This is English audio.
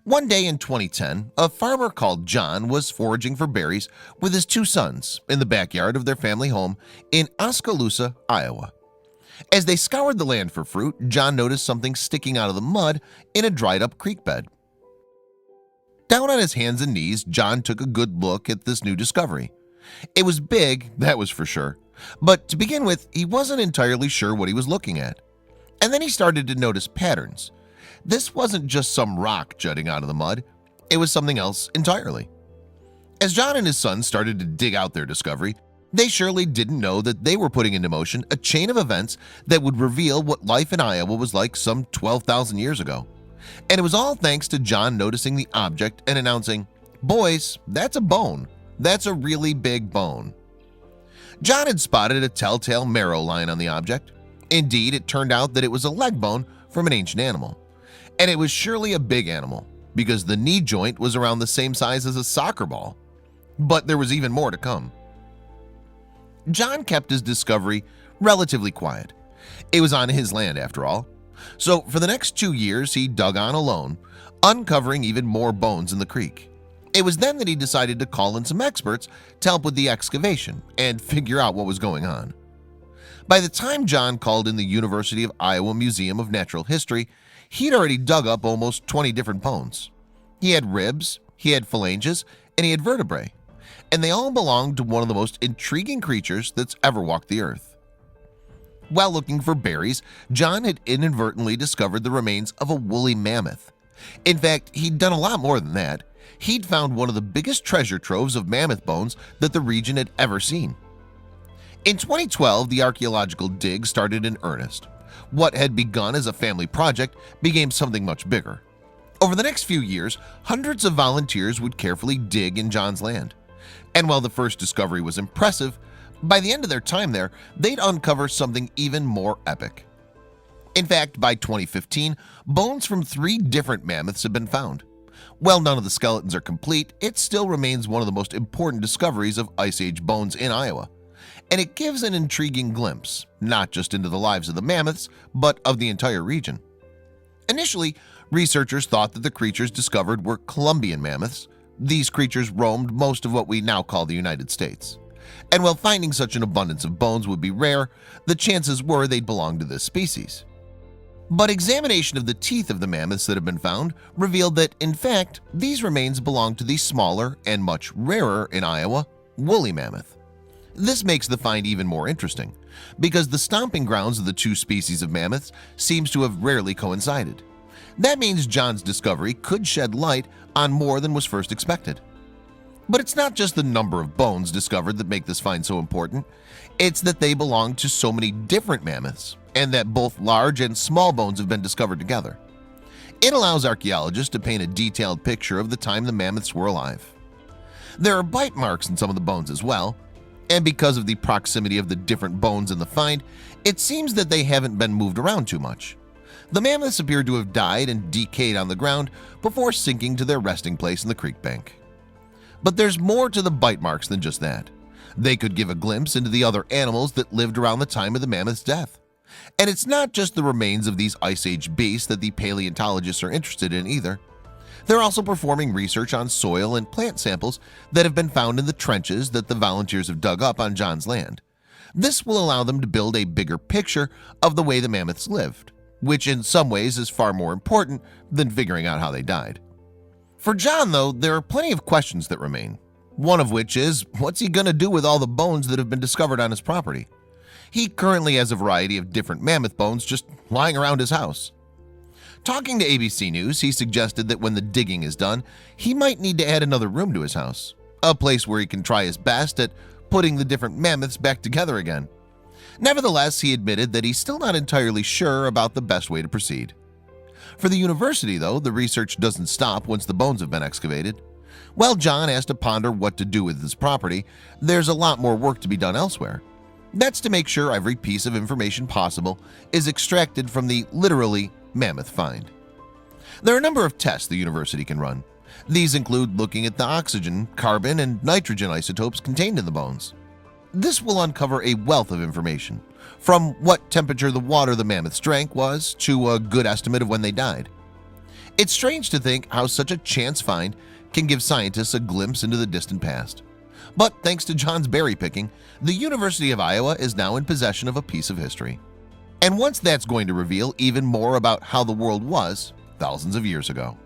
One day in 2010, a farmer called John was foraging for berries with his two sons in the backyard of their family home in Oskaloosa, Iowa. As they scoured the land for fruit, John noticed something sticking out of the mud in a dried-up creek bed. Down on his hands and knees, John took a good look at this new discovery. It was big, that was for sure, but to begin with, he wasn't entirely sure what he was looking at. And then he started to notice patterns. This wasn't just some rock jutting out of the mud, it was something else entirely. As John and his son started to dig out their discovery, they surely didn't know that they were putting into motion a chain of events that would reveal what life in Iowa was like some 12,000 years ago. And it was all thanks to John noticing the object and announcing, "Boys, that's a bone. That's a really big bone." John had spotted a telltale marrow line on the object. Indeed, it turned out that it was a leg bone from an ancient animal. And it was surely a big animal, because the knee joint was around the same size as a soccer ball. But there was even more to come. John kept his discovery relatively quiet. It was on his land after all. So for the next 2 years he dug on alone, uncovering even more bones in the creek. It was then that he decided to call in some experts to help with the excavation and figure out what was going on. By the time John called in the University of Iowa Museum of Natural History, he'd already dug up almost 20 different bones. He had ribs, he had phalanges, and he had vertebrae, and they all belonged to one of the most intriguing creatures that's ever walked the earth. While looking for berries, John had inadvertently discovered the remains of a woolly mammoth. In fact, he'd done a lot more than that. He'd found one of the biggest treasure troves of mammoth bones that the region had ever seen. In 2012, the archaeological dig started in earnest. What had begun as a family project became something much bigger. Over the next few years, hundreds of volunteers would carefully dig in John's land. And while the first discovery was impressive, by the end of their time there, they'd uncover something even more epic. In fact, by 2015, bones from 3 different mammoths have been found. While none of the skeletons are complete, it still remains one of the most important discoveries of Ice Age bones in Iowa. And it gives an intriguing glimpse, not just into the lives of the mammoths, but of the entire region. Initially, researchers thought that the creatures discovered were Columbian mammoths. These creatures roamed most of what we now call the United States. And while finding such an abundance of bones would be rare, the chances were they'd belong to this species. But examination of the teeth of the mammoths that have been found revealed that, in fact, these remains belong to the smaller and much rarer in Iowa woolly mammoth. This makes the find even more interesting, because the stomping grounds of the 2 species of mammoths seems to have rarely coincided. That means John's discovery could shed light on more than was first expected. But it's not just the number of bones discovered that make this find so important. It's that they belong to so many different mammoths, and that both large and small bones have been discovered together. It allows archaeologists to paint a detailed picture of the time the mammoths were alive. There are bite marks in some of the bones as well, and because of the proximity of the different bones in the find, it seems that they haven't been moved around too much. The mammoths appear to have died and decayed on the ground before sinking to their resting place in the creek bank. But there's more to the bite marks than just that. They could give a glimpse into the other animals that lived around the time of the mammoth's death. And it's not just the remains of these Ice Age beasts that the paleontologists are interested in either. They're also performing research on soil and plant samples that have been found in the trenches that the volunteers have dug up on John's land. This will allow them to build a bigger picture of the way the mammoths lived, which in some ways is far more important than figuring out how they died. For John, though, there are plenty of questions that remain. One of which is, what's he going to do with all the bones that have been discovered on his property? He currently has a variety of different mammoth bones just lying around his house. Talking to ABC News, he suggested that when the digging is done, he might need to add another room to his house, a place where he can try his best at putting the different mammoths back together again. Nevertheless, he admitted that he's still not entirely sure about the best way to proceed. For the university, though, the research doesn't stop once the bones have been excavated. While John has to ponder what to do with his property, there's a lot more work to be done elsewhere. That's to make sure every piece of information possible is extracted from the literally mammoth find. There are a number of tests the university can run. These include looking at the oxygen, carbon, and nitrogen isotopes contained in the bones. This will uncover a wealth of information, from what temperature the water the mammoths drank was to a good estimate of when they died. It's strange to think how such a chance find can give scientists a glimpse into the distant past. But thanks to John's berry picking, the University of Iowa is now in possession of a piece of history. And once that's going to reveal even more about how the world was thousands of years ago.